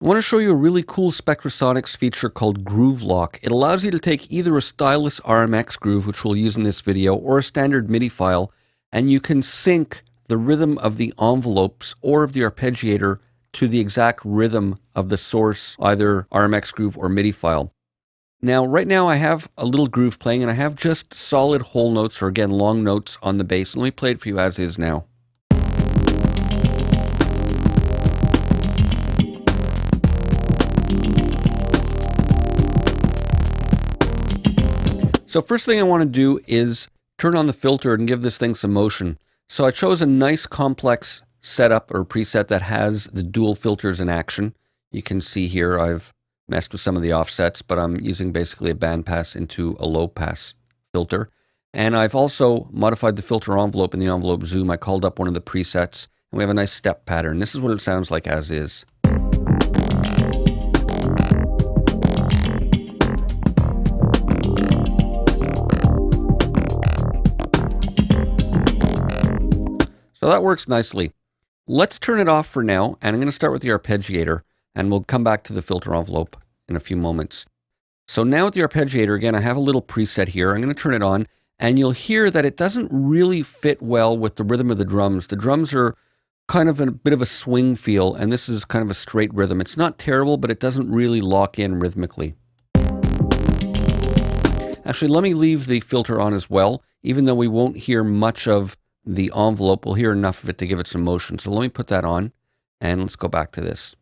I want to show you a really cool Spectrasonics feature called GrooveLock. It allows you to take either a stylus RMX groove, which we'll use in this video, or a standard MIDI file, and you can sync the rhythm of the envelopes or of the arpeggiator to the exact rhythm of the source, either RMX groove or MIDI file. Now, right now I have a little groove playing, and I have just solid whole notes, or again, long notes on the bass. Let me play it for you as is now. So first thing I want to do is turn on the filter and give this thing some motion. So I chose a nice complex setup or preset that has the dual filters in action. You can see here I've messed with some of the offsets, but I'm using basically a bandpass into a low pass filter. And I've also modified the filter envelope in the envelope zoom. I called up one of the presets, and we have a nice step pattern. This is what it sounds like as is. So that works nicely. Let's turn it off for now, and I'm going to start with the arpeggiator, and we'll come back to the filter envelope in a few moments. So now with the arpeggiator, again, I have a little preset here. I'm going to turn it on, and you'll hear that it doesn't really fit well with the rhythm of the drums. The drums are kind of a bit of a swing feel, and this is kind of a straight rhythm. It's not terrible, but it doesn't really lock in rhythmically. Actually, let me leave the filter on as well, even though we won't hear much of the envelope. We'll hear enough of it to give it some motion. So let me put that on, and let's go back to this.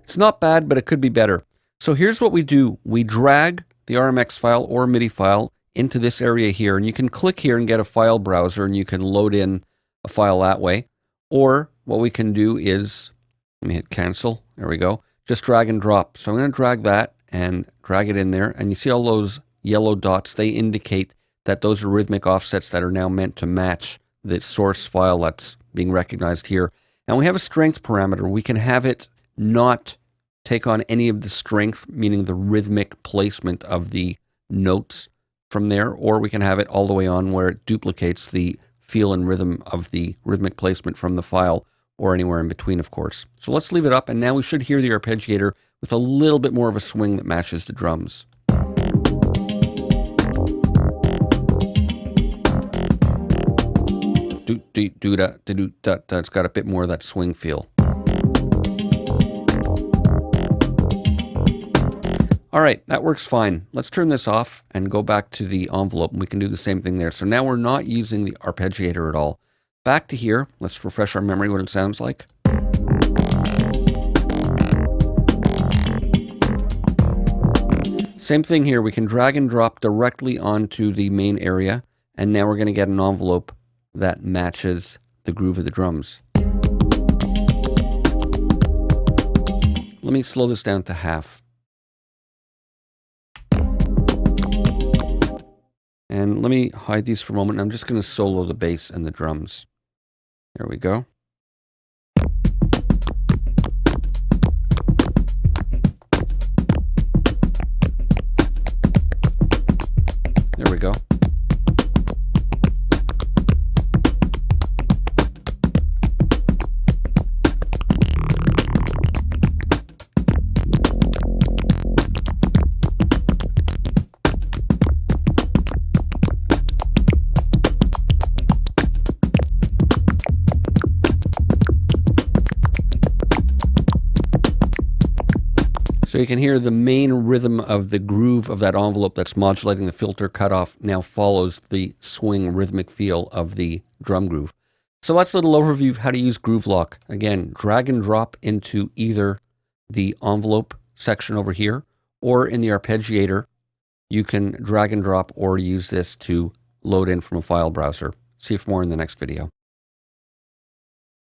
It's not bad, but it could be better. So here's what we do. We drag the RMX file or MIDI file into this area here, and you can click here and get a file browser, and you can load in a file that way. Or what we can do is, let me hit cancel. There we go. Just drag and drop. So I'm going to drag that and drag it in there. And you see all those yellow dots? They indicate that those are rhythmic offsets that are now meant to match the source file that's being recognized here. And we have a strength parameter. We can have it not take on any of the strength, meaning the rhythmic placement of the notes from there, or we can have it all the way on where it duplicates the feel and rhythm of the rhythmic placement from the file, or anywhere in between, of course. So let's leave it up, and now we should hear the arpeggiator with a little bit more of a swing that matches the drums. It's got a bit more of that swing feel. All right, that works fine. Let's turn this off and go back to the envelope, and we can do the same thing there. So now we're not using the arpeggiator at all. Back to here, let's refresh our memory what it sounds like. Same thing here, we can drag and drop directly onto the main area, and now we're going to get an envelope that matches the groove of the drums. Let me slow this down to half. And let me hide these for a moment. I'm just going to solo the bass and the drums. There we go. There we go. So you can hear the main rhythm of the groove of that envelope that's modulating the filter cutoff now follows the swing rhythmic feel of the drum groove. So that's a little overview of how to use GrooveLock. Again, drag and drop into either the envelope section over here or in the arpeggiator. You can drag and drop or use this to load in from a file browser. See you for more in the next video.